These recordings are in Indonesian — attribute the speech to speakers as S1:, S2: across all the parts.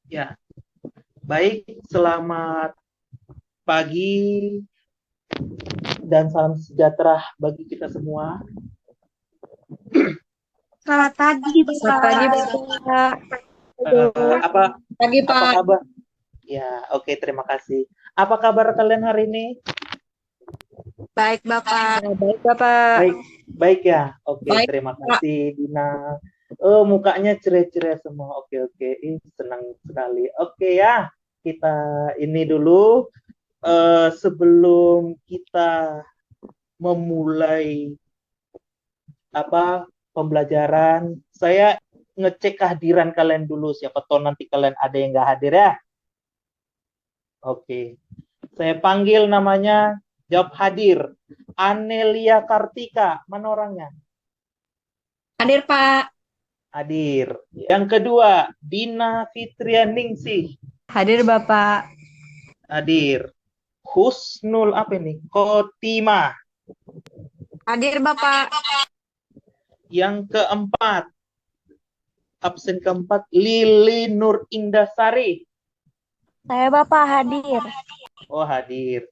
S1: Ya, baik. Selamat pagi dan salam sejahtera bagi kita semua.
S2: Selamat pagi,
S3: Selamat pagi,
S2: Bapak.
S3: Bapak.
S1: Apa
S3: Pagi,
S1: apa
S3: Pak.
S1: kabar? Ya, oke, terima kasih. Apa kabar kalian hari ini?
S2: Baik, Bapak.
S3: Baik, Bapak.
S1: Baik, baik ya. Oke,
S3: Baik,
S1: terima
S3: Pak.
S1: kasih Dina. Oh, mukanya ceria-ceria semua. Oke, oke. Senang sekali. Oke ya, kita ini dulu sebelum kita memulai apa pembelajaran, saya ngecek kehadiran kalian dulu. Siapa tahu nanti kalian ada yang nggak hadir ya. Oke, saya panggil namanya, jawab hadir. Anelia Kartika, mana orangnya?
S2: Hadir, Pak.
S1: Hadir. Yang kedua, Dina Fitrianingsih.
S3: Hadir, Bapak.
S1: Hadir. Husnul apa ini? Kotima.
S2: Hadir, Bapak.
S1: Yang keempat, absen keempat, Lili Nur Indasari.
S2: Saya, Bapak, hadir.
S1: Oh, hadir.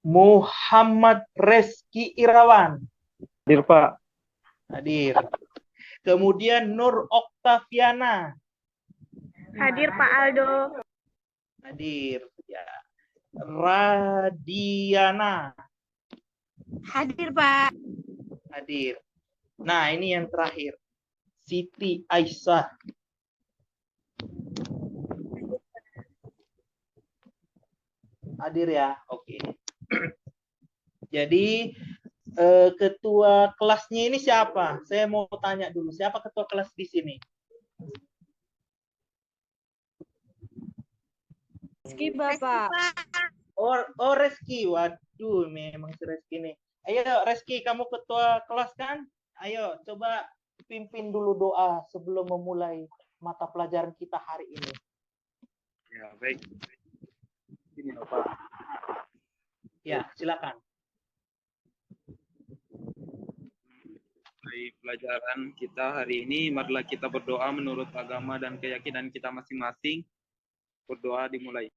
S1: Muhammad Reski Irawan.
S4: Hadir, Pak.
S1: Hadir. Kemudian Nur Oktaviana.
S2: Hadir, Pak Aldo.
S1: Hadir. Ya. Radiana.
S2: Hadir, Pak.
S1: Hadir. Nah, ini yang terakhir. Siti Aisyah. Hadir ya. Oke. Jadi ketua kelasnya ini siapa? Saya mau tanya dulu, siapa ketua kelas di sini?
S3: Rizky, Bapak.
S1: Oh, Reski. Waduh, memang si Reski nih. Ayo Reski, kamu ketua kelas kan? Ayo coba pimpin dulu doa sebelum memulai mata pelajaran kita hari ini.
S4: Ya, baik. Ini, Pak.
S1: Ya, silakan.
S4: Dari pelajaran kita hari ini, marilah kita berdoa menurut agama dan keyakinan kita masing-masing. Berdoa dimulai.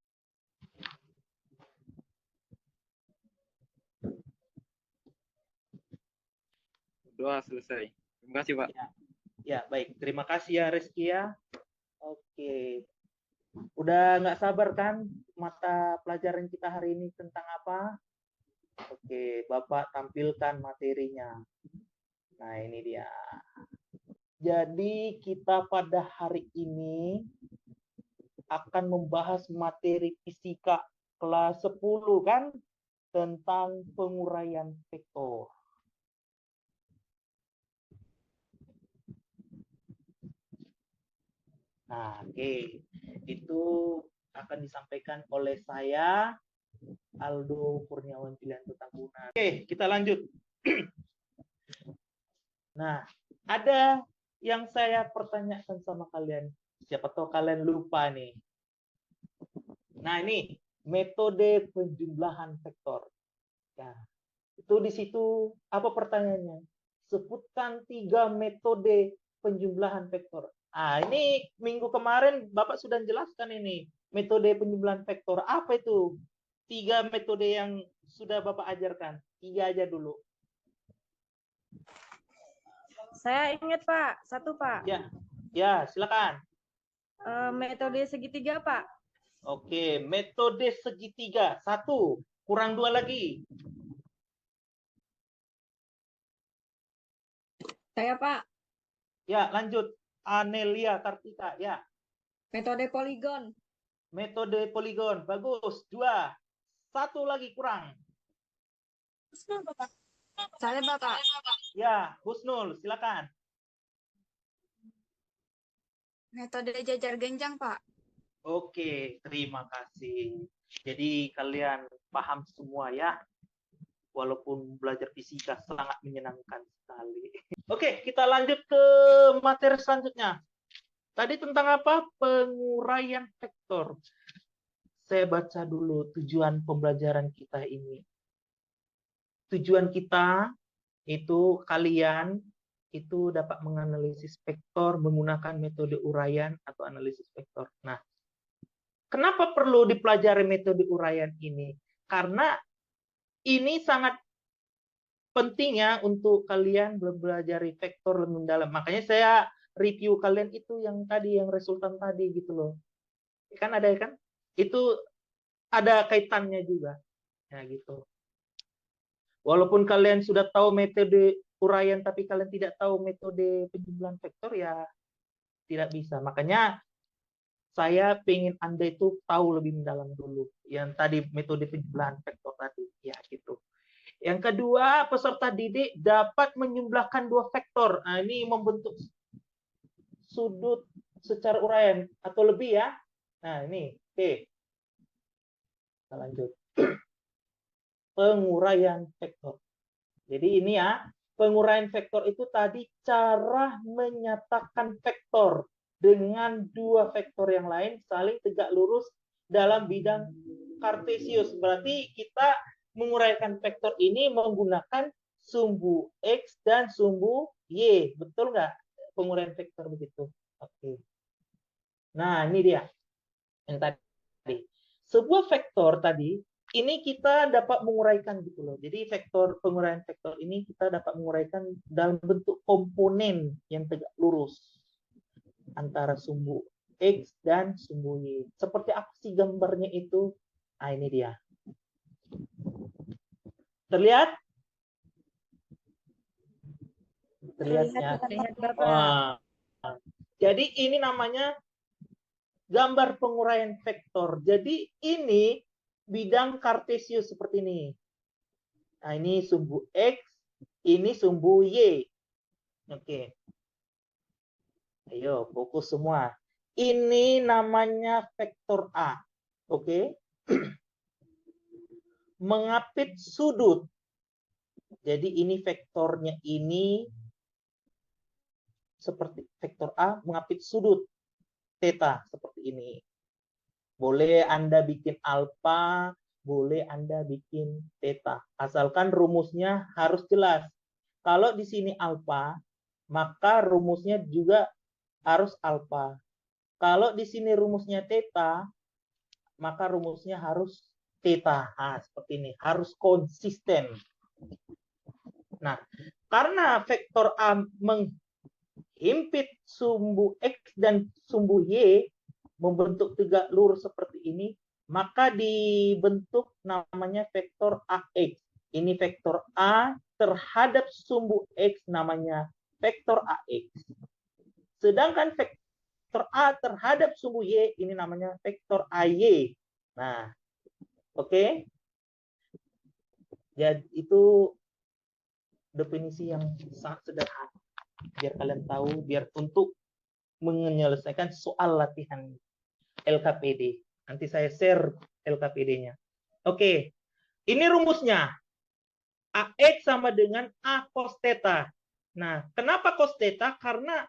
S4: Berdoa selesai. Terima kasih, Pak.
S1: Ya, baik. Terima kasih ya Reski ya. Oke. Udah nggak sabar kan mata pelajaran kita hari ini tentang apa? Oke, Bapak tampilkan materinya. Nah, ini dia. Jadi kita pada hari ini akan membahas materi fisika kelas 10 kan tentang penguraian vektor. Nah, oke. Itu akan disampaikan oleh saya Aldo Kurniawan Pilihan Tambunan. Oke, kita lanjut. Nah, ada yang saya pertanyakan sama kalian. Siapa tahu kalian lupa nih. Nah, ini metode penjumlahan vektor. Ya, itu di situ apa pertanyaannya? Sebutkan 3 metode penjumlahan vektor. Ah, ini minggu kemarin Bapak sudah jelaskan ini metode penjumlahan vektor. Apa itu? 3 metode yang sudah Bapak ajarkan. 3 aja dulu.
S3: Saya ingat, Pak. Satu, Pak.
S1: Ya, silakan.
S3: Metode segitiga, Pak.
S1: Oke, metode segitiga. 1, kurang 2 lagi.
S3: Saya, Pak.
S1: Ya, lanjut. Anelia Kartika, ya.
S3: Metode poligon.
S1: Metode poligon, bagus. 2. 1 lagi kurang.
S2: Saya, Bapak.
S1: Ya, Husnul, silakan.
S2: Metode jajar genjang, Pak.
S1: Oke, terima kasih. Jadi kalian paham semua ya. Walaupun belajar fisika sangat menyenangkan sekali. Oke, kita lanjut ke materi selanjutnya. Tadi tentang apa? Penguraian vektor. Saya baca dulu tujuan pembelajaran kita ini. Tujuan kita itu kalian itu dapat menganalisis vektor menggunakan metode uraian atau analisis vektor. Nah, kenapa perlu dipelajari metode uraian ini? Karena ini sangat penting ya untuk kalian belajar vektor lebih mendalam. Makanya saya review kalian itu yang tadi, yang resultan tadi gitu loh. Kan ada kan? Itu ada kaitannya juga. Ya gitu. Walaupun kalian sudah tahu metode uraian tapi kalian tidak tahu metode penjumlahan vektor ya tidak bisa. Makanya saya pengen Anda itu tahu lebih mendalam dulu yang tadi metode penjumlahan vektor tadi. Ya gitu. Yang kedua, peserta didik dapat menjumlahkan dua vektor. Nah, ini membentuk sudut secara uraian atau lebih ya. Nah, ini. Oke. Kita lanjut. Penguraian vektor. Jadi ini ya, penguraian vektor itu tadi cara menyatakan vektor dengan dua vektor yang lain saling tegak lurus dalam bidang kartesius. Berarti kita menguraikan vektor ini menggunakan sumbu X dan sumbu Y. Betul nggak penguraian vektor begitu? Oke. Nah, ini dia yang tadi. Sebuah vektor tadi ini kita dapat menguraikan gitu loh. Jadi penguraian vektor ini kita dapat menguraikan dalam bentuk komponen yang tegak lurus antara sumbu X dan sumbu Y. Seperti apa sih gambarnya itu? Nah, ini dia. Terlihat? Terlihat ya.
S3: Lihat Bapak.
S1: Wah. Jadi ini namanya gambar penguraian vektor. Jadi ini bidang kartesius seperti ini. Nah, ini sumbu X, ini sumbu Y. Oke. Ayo, fokus semua. Ini namanya vektor A. Oke. Mengapit sudut. Jadi ini vektornya ini seperti vektor A mengapit sudut theta seperti ini. Boleh Anda bikin alfa, boleh Anda bikin theta. Asalkan rumusnya harus jelas. Kalau di sini alfa, maka rumusnya juga harus alfa. Kalau di sini rumusnya theta, maka rumusnya harus theta. Nah, seperti ini. Harus konsisten. Nah, karena vektor A menghimpit sumbu X dan sumbu Y, membentuk tegak lurus seperti ini, maka dibentuk namanya vektor AX. Ini vektor A terhadap sumbu X namanya vektor AX. Sedangkan vektor A terhadap sumbu Y ini namanya vektor AY. Nah, oke. Jadi itu definisi yang sangat sederhana. Biar kalian tahu, biar untuk menyelesaikan soal latihan LKPD. Nanti saya share LKPD-nya. Oke, ini rumusnya. AX sama dengan A cos theta. Nah, kenapa cos theta? Karena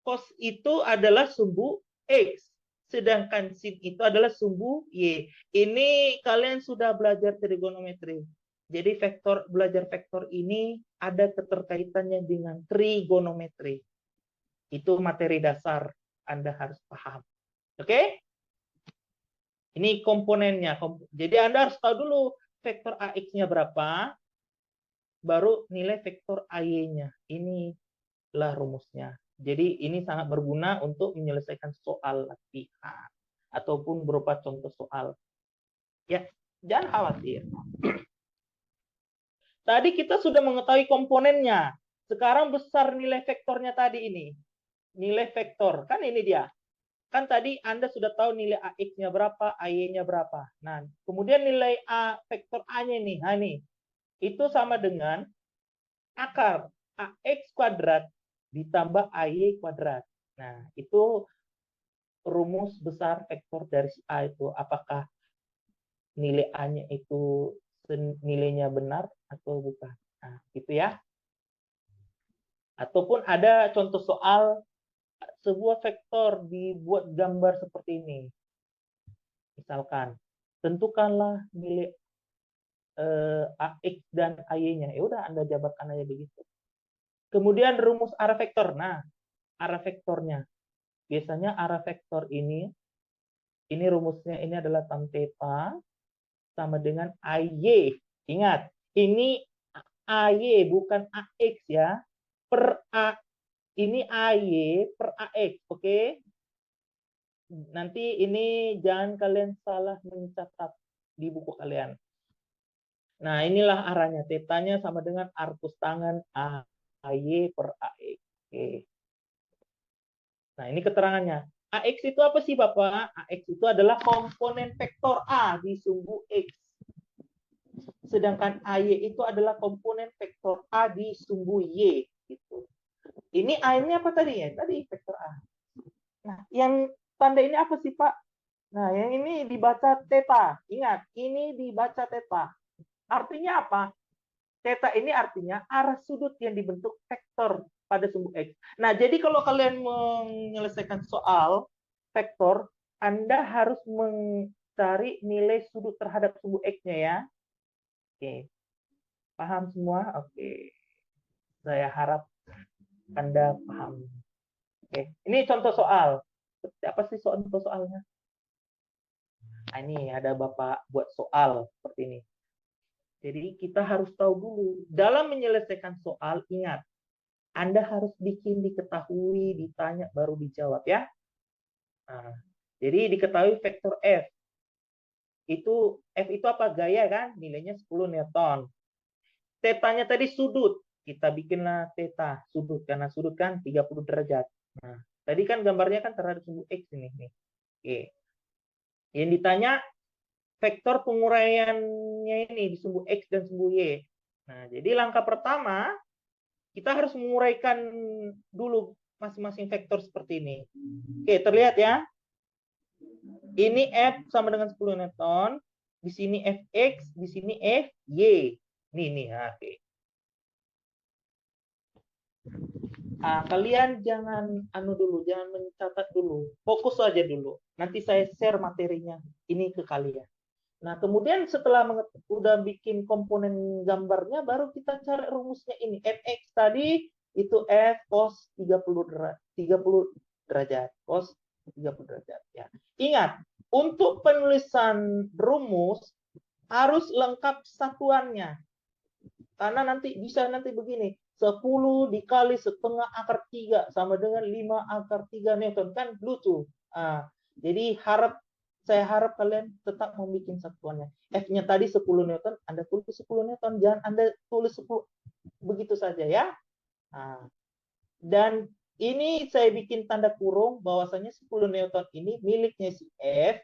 S1: cos itu adalah sumbu X. Sedangkan sin itu adalah sumbu Y. Ini kalian sudah belajar trigonometri. Jadi belajar vektor ini ada keterkaitannya dengan trigonometri. Itu materi dasar Anda harus paham. Oke? Ini komponennya. Jadi Anda harus tahu dulu vektor AX-nya berapa, baru nilai vektor AY-nya. Inilah rumusnya. Jadi ini sangat berguna untuk menyelesaikan soal latihan ataupun berupa contoh soal. Ya, jangan khawatir. Tadi kita sudah mengetahui komponennya. Sekarang besar nilai vektornya tadi ini. Nilai vektor, kan ini dia. Kan tadi Anda sudah tahu nilai AX-nya berapa, AY-nya berapa. Nah, kemudian nilai A, vektor A-nya nih. Nah, nih. Itu sama dengan akar AX kuadrat ditambah AY kuadrat. Nah, itu rumus besar vektor dari si A itu. Apakah nilai A-nya itu nilainya benar atau bukan. Nah, gitu ya. Ataupun ada contoh soal sebuah vektor dibuat gambar seperti ini. Misalkan, tentukanlah nilai AX dan AY-nya. Ya udah Anda jabarkan aja begitu. Kemudian rumus arah vektor. Nah, arah vektornya. Biasanya arah vektor ini rumusnya ini adalah tan theta sama dengan AY. Ingat, ini AY bukan AX ya. Ini AY per AX, oke? Nanti ini jangan kalian salah mencatat di buku kalian. Nah, inilah arahnya. Tetanya sama dengan arcus tangan AY per AX. Oke. Nah, ini keterangannya. AX itu apa sih, Bapak? AX itu adalah komponen vektor A di sumbu X. Sedangkan AY itu adalah komponen vektor A di sumbu Y. Gitu. Ini A-nya apa tadi ya? Tadi vektor A. Nah, yang tanda ini apa sih, Pak? Nah, yang ini dibaca theta. Ingat, ini dibaca theta. Artinya apa? Theta ini artinya arah sudut yang dibentuk vektor pada sumbu X. Nah, jadi kalau kalian menyelesaikan soal vektor, Anda harus mencari nilai sudut terhadap sumbu X-nya ya. Oke. Paham semua? Oke. Saya harap Anda paham. Oke. Ini contoh soal. Apa sih contoh soalnya? Nah, ini ada Bapak buat soal seperti ini. Jadi kita harus tahu dulu. Dalam menyelesaikan soal, ingat. Anda harus bikin diketahui, ditanya, baru dijawab ya. Nah, jadi diketahui vektor F. F itu apa? Gaya kan? Nilainya 10 Newton. Tetanya tadi sudut. Kita bikinlah theta sudut. Karena sudut kan 30 derajat. Nah, tadi kan gambarnya kan terhadap sumbu X ini. Nih. Oke. Yang ditanya vektor penguraiannya ini di sumbu X dan sumbu Y. Nah, jadi langkah pertama, kita harus menguraikan dulu masing-masing vektor seperti ini. Oke, terlihat ya. Ini F sama dengan 10 Newton. Di sini Fx, di sini Fy. Nih. Oke. Kalian jangan jangan mencatat dulu. Fokus aja dulu. Nanti saya share materinya ini ke kalian. Nah, kemudian setelah udah bikin komponen gambarnya, baru kita cari rumusnya ini. Fx tadi itu F cos 30 derajat. Cos 30 derajat. Ya. Ingat, untuk penulisan rumus harus lengkap satuannya. Karena nanti bisa begini. 10 dikali setengah akar 3 sama dengan 5 akar 3 Newton. Kan lucu. Jadi saya harap kalian tetap membuat satuannya. F-nya tadi 10 Newton, Anda tulis 10 Newton. Jangan Anda tulis 10 begitu saja ya. Dan ini saya bikin tanda kurung bahwasanya 10 Newton ini miliknya si F.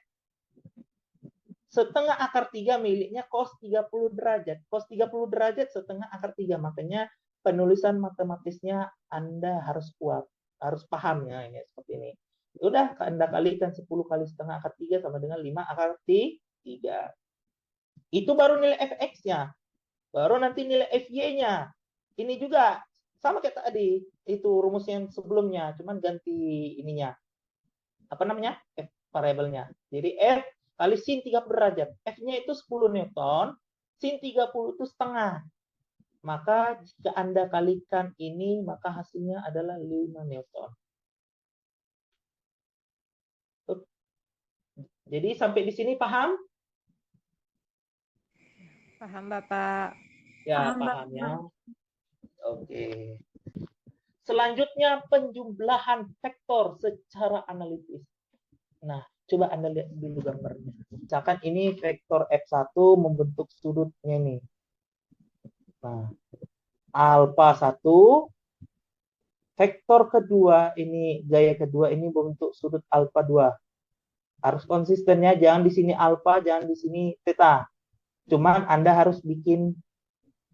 S1: Setengah akar 3 miliknya cos 30 derajat. Cos 30 derajat setengah akar 3. Makanya penulisan matematisnya Anda harus kuat. Harus paham ya ini seperti ini. Udah, Anda kalikan 10 kali setengah akar 3 sama dengan 5 akar 3. Itu baru nilai Fx-nya. Baru nanti nilai Fy-nya. Ini juga sama kayak tadi. Itu rumus yang sebelumnya. Cuman ganti ininya. Apa namanya? F variabelnya. Jadi F kali sin 30 derajat. F-nya itu 10 Newton. Sin 30 itu setengah. Maka jika Anda kalikan ini, maka hasilnya adalah 5 Newton. Jadi sampai di sini paham?
S3: Paham, Bapak.
S1: Ya, paham ya. Oke. Selanjutnya penjumlahan vektor secara analitis. Nah, coba Anda lihat dulu gambarnya. Misalkan ini vektor F1 membentuk sudutnya ini. Nah, alfa 1. Vektor kedua ini, gaya kedua ini membentuk sudut alfa 2. Harus konsistennya, jangan di sini alfa, jangan di sini theta. Cuman Anda harus bikin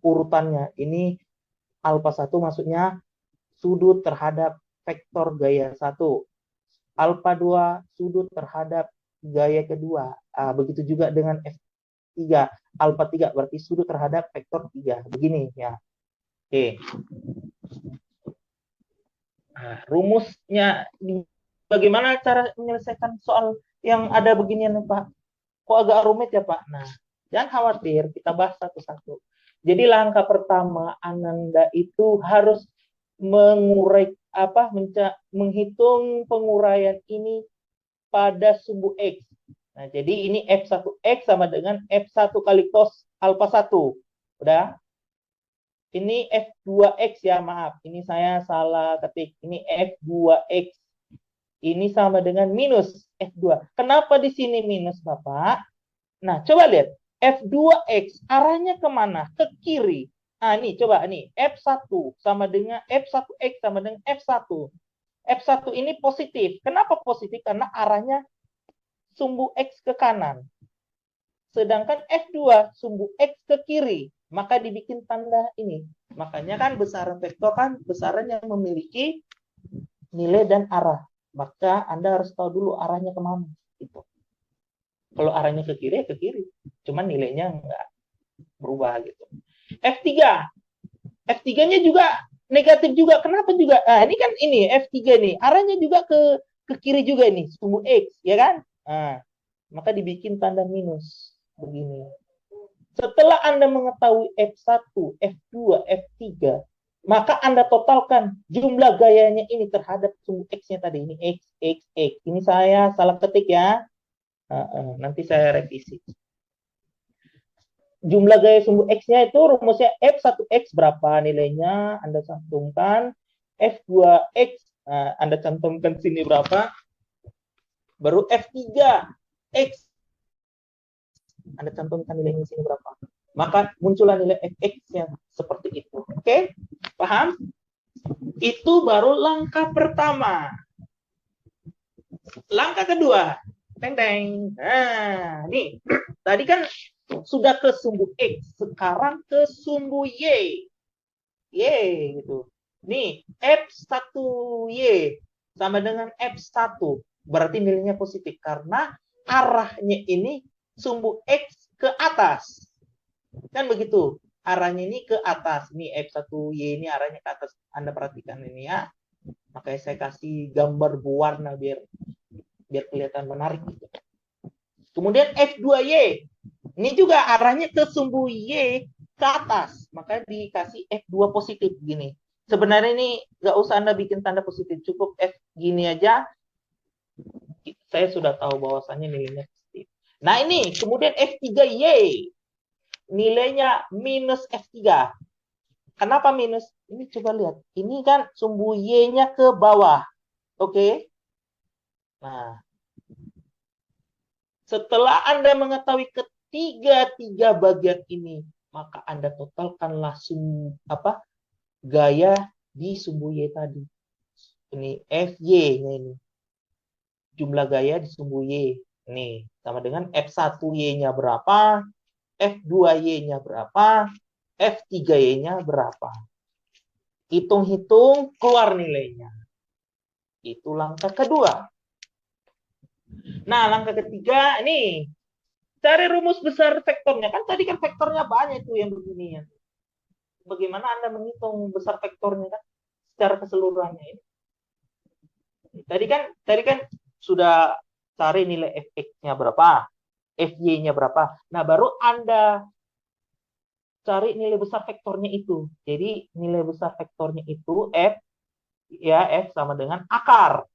S1: urutannya. Ini alfa 1 maksudnya sudut terhadap vektor gaya 1. Alfa 2 sudut terhadap gaya kedua. Begitu juga dengan F3. Alfa 3 berarti sudut terhadap vektor 3. Begini ya. Oke. Nah, rumusnya bagaimana cara menyelesaikan soal yang ada beginian, Pak? Kok agak rumit ya, Pak? Nah, jangan khawatir, kita bahas satu-satu. Jadi langkah pertama, Ananda itu harus menghitung penguraian ini pada sumbu X. Nah, jadi ini F1X sama dengan F1 kali cos alfa 1. Udah? Ini F2X ya, maaf. Ini saya salah ketik. Ini F2X. Ini sama dengan minus F2. Kenapa di sini minus, Bapak? Nah, coba lihat. F2X arahnya kemana? Ke kiri. Nah, ini coba nih. F1 sama dengan F1X sama dengan F1. F1 ini positif. Kenapa positif? Karena arahnya sumbu X ke kanan. Sedangkan F2 sumbu X ke kiri. Maka dibikin tanda ini. Makanya kan besaran vektor kan besaran yang memiliki nilai dan arah. Maka Anda harus tahu dulu arahnya kemana. Gitu. Kalau arahnya ke kiri, ya ke kiri. Cuman nilainya nggak berubah gitu. F3. F3-nya juga negatif juga. Kenapa juga? Nah, ini kan ini F3 nih. Arahnya juga ke kiri juga nih, sumbu X, ya kan? Nah, maka dibikin tanda minus begini. Setelah Anda mengetahui F1, F2, F3, maka Anda totalkan jumlah gayanya ini terhadap sumbu X-nya tadi. Ini X, X, X. Ini saya salah ketik ya. Nanti saya revisi. Jumlah gaya sumbu X-nya itu rumusnya F1X berapa nilainya, Anda cantumkan. F2X, Anda cantumkan sini berapa. Baru F3X, Anda cantumkan nilainya sini berapa. Maka muncullah nilai Fx-nya seperti itu. Oke? Paham? Itu baru langkah pertama. Langkah kedua. Teng-teng. Nah, nih. Tadi kan sudah ke sumbu X, sekarang ke sumbu Y. Y gitu. Nih, F1Y sama dengan F1. Berarti nilainya positif karena arahnya ini sumbu X ke atas. Kan begitu. Arahnya ini ke atas. Ini F1Y ini arahnya ke atas. Anda perhatikan ini ya. Makanya saya kasih gambar berwarna biar kelihatan menarik gitu. Kemudian F2Y. Ini juga arahnya ke sumbu Y ke atas. Maka dikasih F2 positif gini. Sebenarnya ini nggak usah Anda bikin tanda positif. Cukup F gini aja. Saya sudah tahu bahwasannya nilainya positif. Nah ini. Kemudian F3Y. Nilainya minus F3. Kenapa minus? Ini coba lihat. Ini kan sumbu Y-nya ke bawah. Oke. Nah. Setelah Anda mengetahui ketiga bagian ini, maka Anda totalkanlah gaya di sumbu Y tadi. Ini FY-nya ini. Jumlah gaya di sumbu Y. Ini sama dengan F1Y-nya berapa, F2Y-nya berapa, F3Y-nya berapa. Hitung-hitung, keluar nilainya. Itu langkah kedua. Nah, langkah ketiga, ini cari rumus besar vektornya. Kan tadi kan vektornya banyak tuh yang begini. Bagaimana Anda menghitung besar vektornya kan secara keseluruhannya ini? Tadi kan sudah cari nilai Fx-nya berapa, Fy-nya berapa. Nah, baru Anda cari nilai besar vektornya itu. Jadi nilai besar vektornya itu F sama dengan akar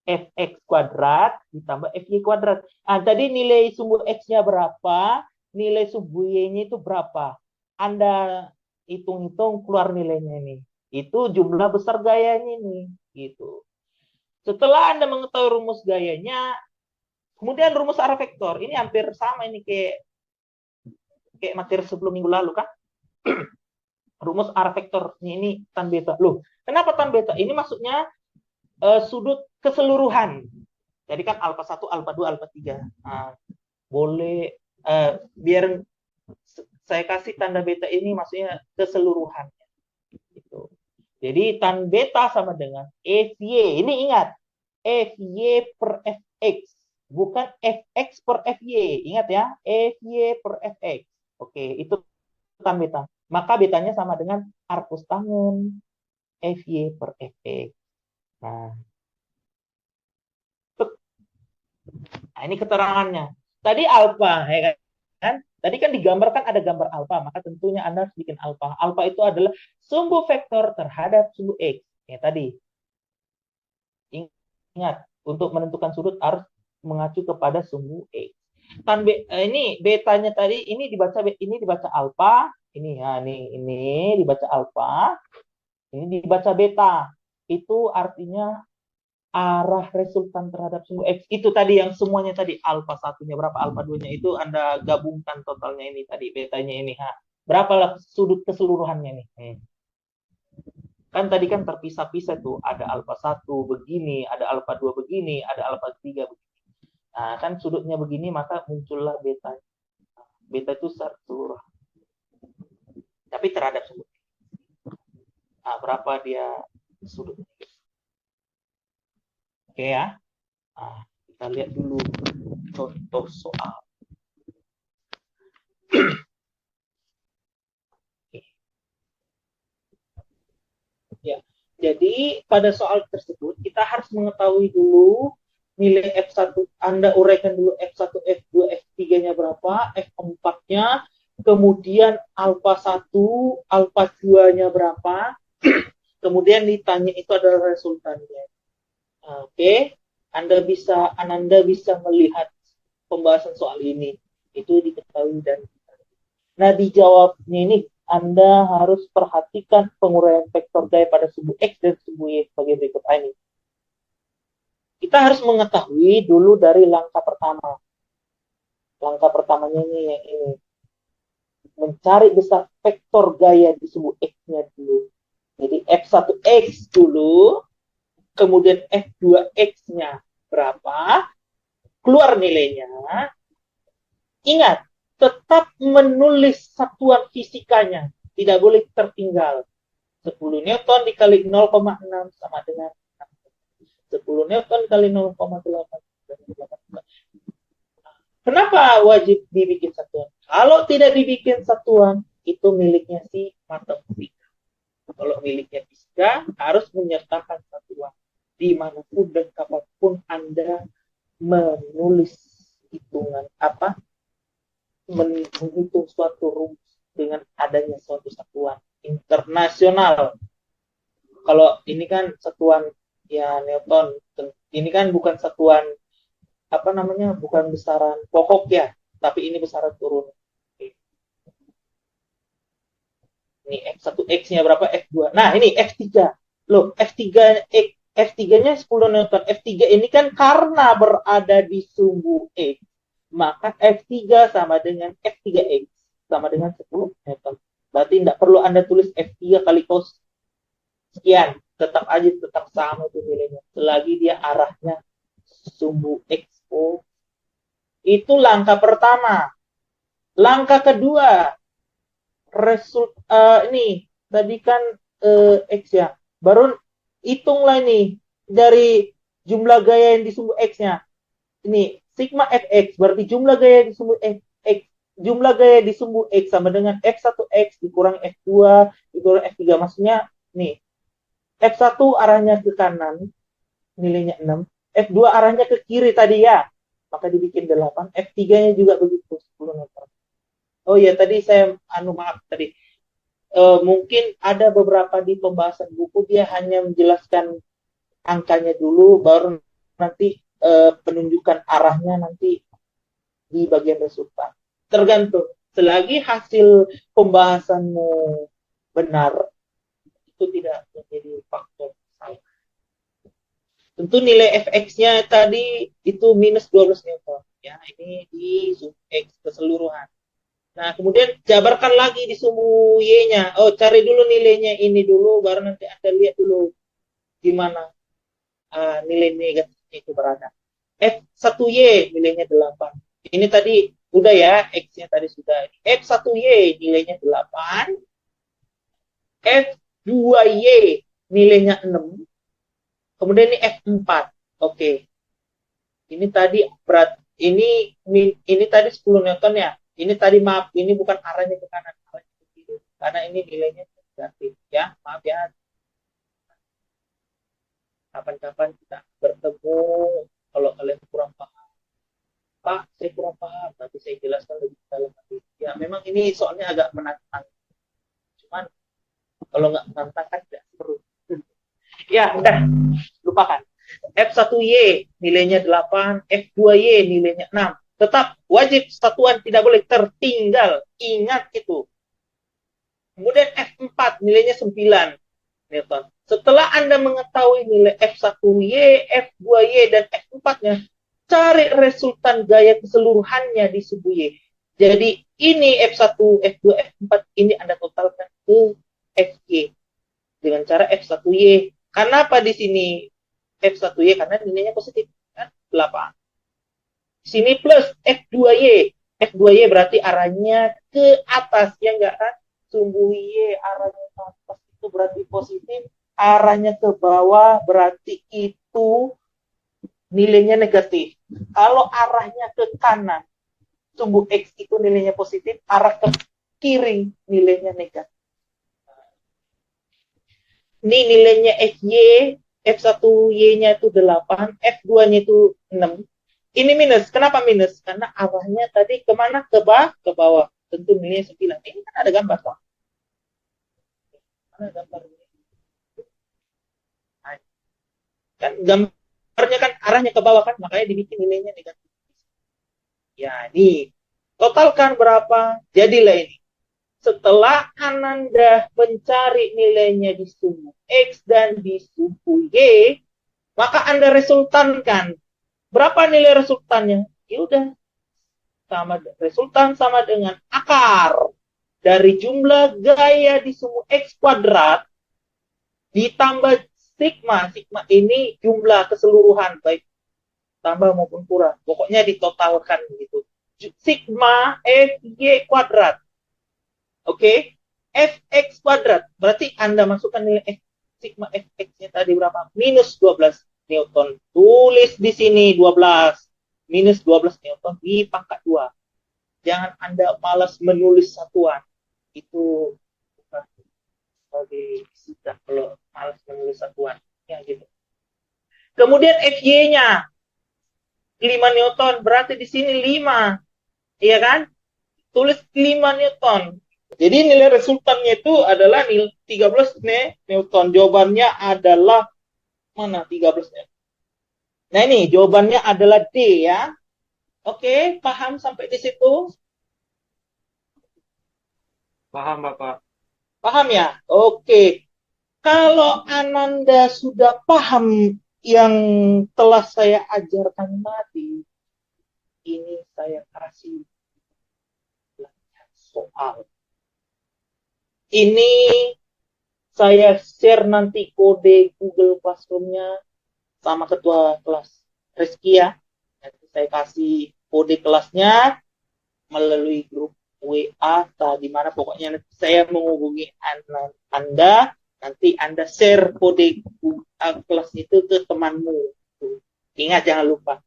S1: Fx kuadrat ditambah Fy kuadrat. Nah, tadi nilai sumbu X-nya berapa, nilai sumbu Y-nya itu berapa. Anda hitung-hitung keluar nilainya ini. Itu jumlah besar gayanya ini. Gitu. Setelah Anda mengetahui rumus gayanya, kemudian rumus arah vektor. Ini hampir sama ini kayak materi sebelum minggu lalu kan. Rumus arah vektornya ini tan beta. Loh, kenapa tan beta? Ini maksudnya sudut keseluruhan. Jadi kan alfa 1, alfa 2, alfa 3. Nah, boleh biar saya kasih tanda beta ini maksudnya keseluruhannya. Gitu. Jadi tan beta sama dengan Fy. Ini ingat, Fy per Fx. Bukan Fx per Fy. Ingat ya, Fy per Fx. Oke, itu tan beta. Maka betanya sama dengan arcus tangen Fy per Fx. Nah, ini keterangannya. Tadi alfa, ya kan? Tadi kan digambarkan ada gambar alfa, maka tentunya Anda harus bikin alfa. Alfa itu adalah sumbu vektor terhadap sumbu X. Ya tadi. Ingat, untuk menentukan sudut harus mengacu kepada sumbu X. Kan ini betanya tadi ini dibaca alfa, ini ya ini dibaca alfa, ini dibaca beta. Itu artinya arah resultan terhadap sumbu X. Itu tadi yang semuanya tadi alfa satunya berapa, alfa 2-nya itu Anda gabungkan totalnya ini tadi betanya ini. Berapa sudut keseluruhannya nih? Kan tadi kan terpisah-pisah tuh, ada alfa 1 begini, ada alfa 2 begini, ada alfa 3 begini. Nah, kan sudutnya begini, maka muncullah beta. Beta itu seluruh. Tapi terhadap sudut. Nah, berapa dia sudutnya? Oke ya. Nah, kita lihat dulu contoh soal. Ya. Jadi pada soal tersebut kita harus mengetahui dulu nilai F1, Anda uraikan dulu F1, F2, F3-nya berapa, F4-nya, kemudian alfa 1, alfa 2-nya berapa, kemudian ditanya itu adalah resultannya. Oke, Anda bisa melihat pembahasan soal ini. Itu diketahui dan nah dijawabnya ini Anda harus perhatikan penguraian vektor gaya pada sumbu X dan sumbu Y sebagai berikut ini. Kita harus mengetahui dulu dari langkah pertama. Langkah pertamanya ini yang ini. Mencari besar vektor gaya di sumbu X-nya dulu. Jadi F1X dulu, kemudian F2X-nya berapa, keluar nilainya. Ingat, tetap menulis satuan fisikanya. Tidak boleh tertinggal. 10 Newton dikali 0,6 sama dengan 10 Newton kali 0,8. Kenapa wajib dibikin satuan? Kalau tidak dibikin satuan, itu miliknya si matematika. Kalau miliknya fisika, harus menyertakan satuan. Dimanapun dan kapanpun Anda menulis hitungan menghitung suatu rumus dengan adanya suatu satuan internasional. Kalau ini kan satuan ya Newton, ini kan bukan satuan bukan besaran pokok ya, tapi ini besaran turun. Ini F1X-nya berapa, F2. Nah, ini F3. Loh, F3-nya 10 Newton. F3 ini kan karena berada di sumbu X, maka F3 sama dengan F3X sama dengan 10 Newton. Berarti tidak perlu Anda tulis F3 kali cos sekian, tetap sama itu nilainya. Selagi dia arahnya sumbu X. Itu langkah pertama. Langkah kedua, ini tadi kan X ya. Baru hitunglah ini dari jumlah gaya yang di sumbu X-nya. Ini sigma fx berarti jumlah gaya di sumbu X, jumlah gaya di sumbu X sama dengan F1X dikurang F2 dikurang F3. Maksudnya nih, F1 arahnya ke kanan, nilainya 6. F2 arahnya ke kiri tadi ya, maka dibikin 8. F3-nya juga begitu, 10 meter. Oh ya, tadi saya maaf tadi. Mungkin ada beberapa di pembahasan buku dia hanya menjelaskan angkanya dulu, baru nanti penunjukan arahnya nanti di bagian resultan. Tergantung. Selagi hasil pembahasanmu benar, itu tidak menjadi faktor salah. Tentu nilai Fx-nya tadi itu minus 12 Newton. Ya, ini di sumbu X keseluruhan. Nah, kemudian jabarkan lagi di sumbu Y-nya. Oh, cari dulu nilainya ini dulu, baru nanti Anda lihat dulu di mana nilai negatifnya itu berada. F1Y nilainya 8. Ini tadi udah ya, X-nya tadi sudah. F1Y nilainya 8. F2Y nilainya 6. Kemudian ini F4. Oke. Ini tadi berat. Ini tadi 10 Newton ya. Ini tadi maaf, ini bukan arahnya ke kanan, arahnya ke kiri. Karena ini nilainya negatif ya. Maaf ya. Kapan-kapan kita bertemu kalau kalian kurang paham. Pak, saya kurang paham, nanti saya jelaskan lebih dalam lagi. Ya, memang ini soalnya agak menantang. Cuman Kalau nggak menantang kan tidak seru. Ya, udah, lupakan. F1Y nilainya 8, F2Y nilainya 6. Tetap wajib satuan tidak boleh tertinggal. Ingat itu. Kemudian F4 nilainya 9 Newton. Setelah Anda mengetahui nilai F1Y, F2Y, dan F4-nya, cari resultan gaya keseluruhannya di sub Y. Jadi ini F1, F2, F4 ini Anda totalkan ke Fy dengan cara F1Y. Kenapa di sini F1Y? Karena nilainya positif, kan? 8. Sini plus F2Y. F2Y berarti arahnya ke atas, ya enggak kan? Sumbu Y arahnya ke atas itu berarti positif, arahnya ke bawah berarti itu nilainya negatif. Kalau arahnya ke kanan, sumbu X itu nilainya positif, arah ke kiri nilainya negatif. Ini nilainya FY, F1Y-nya itu 8, F2-nya itu 6. Ini minus. Kenapa minus? Karena arahnya tadi kemana? Ke bawah. Tentu nilainya 9. Ini kan ada gambar, Pak. Ada gambar. Kan gambarnya kan arahnya ke bawah kan, makanya dibikin nilainya negatif. Ya, ini. Totalkan berapa? Jadilah ini. Setelah Ananda mencari nilainya di sumbu X dan di sumbu Y, maka Anda resultankan. Berapa nilai resultannya? Ya udah, resultan sama dengan akar dari jumlah gaya di sumbu X kuadrat ditambah sigma. Sigma ini jumlah keseluruhan, baik tambah maupun kurang. Pokoknya ditotalkan gitu. Sigma Fy kuadrat. Oke, Fx kuadrat. Berarti Anda masukkan nilai F, sigma Fx-nya tadi berapa? Minus 12 Newton. Tulis di sini 12. Minus 12 Newton di pangkat 2. Jangan Anda malas menulis satuan. Itu bukan sebagai sikap kalau malas menulis satuan. Ya, gitu. Kemudian Fy-nya 5 Newton. Berarti di sini 5. Iya kan? Tulis 5 Newton. Jadi nilai resultannya itu adalah 13 Newton. Jawabannya adalah mana 13 Newton? Nah ini jawabannya adalah D ya. Oke, paham sampai di situ?
S4: Paham, Bapak.
S1: Paham ya? Oke. Kalau Ananda sudah paham yang telah saya ajarkan tadi, ini saya kasih soal. Ini saya share nanti kode Google Classroom-nya sama ketua kelas Rizky ya. Nanti saya kasih kode kelasnya melalui grup WA atau di mana pokoknya nanti saya menghubungi Anda, nanti Anda share kode kelas itu ke temanmu. Ingat jangan lupa.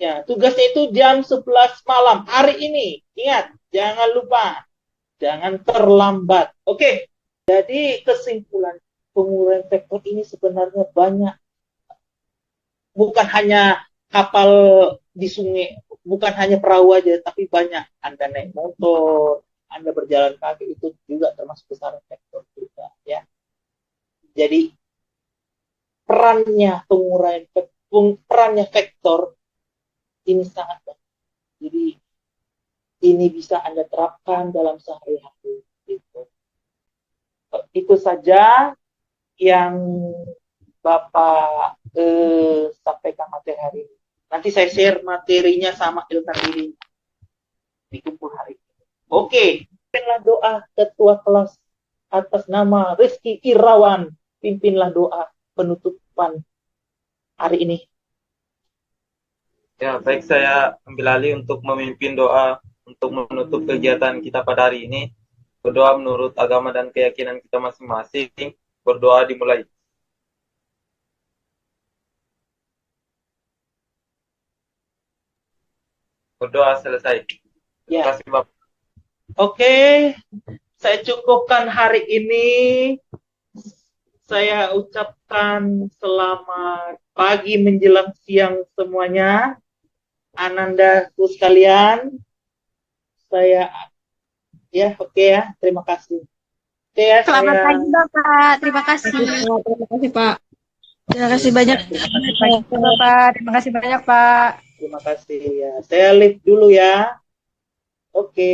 S1: Ya. Tugasnya itu jam 11 malam hari ini. Ingat, jangan lupa. Jangan terlambat. Oke. Jadi kesimpulan penguraian vektor ini sebenarnya banyak. Bukan hanya kapal di sungai, bukan hanya perahu aja, tapi banyak. Anda naik motor, Anda berjalan kaki, itu juga termasuk besaran vektor juga. Ya. Jadi perannya perannya vektor ini sangat banyak. Jadi ini bisa Anda terapkan dalam sehari-hari. Gitu. Itu saja yang Bapak sampaikan materi hari ini. Nanti saya share materinya sama Ilkan diri di kumpul hari ini. Oke, pimpinlah doa ketua kelas atas nama Rizky Irawan. Pimpinlah doa penutupan hari ini.
S4: Ya, baik, saya ambil alih untuk memimpin doa untuk menutup kegiatan kita pada hari ini. Berdoa menurut agama dan keyakinan kita masing-masing. Berdoa dimulai. Berdoa selesai. Terima
S1: Ya.
S4: kasih, Bapak.
S1: Oke, saya cukupkan hari ini. Saya ucapkan selamat pagi menjelang siang semuanya. Anandaku sekalian, saya Ya, oke ya. Terima kasih. Oke ya,
S2: Selamat
S1: saya
S2: pagi Bapak. Terima kasih.
S3: Terima kasih, Pak.
S2: Terima kasih banyak.
S1: terima kasih.
S3: Bapak. Terima kasih banyak, Pak.
S1: Terima kasih ya. Saya live dulu ya. Oke.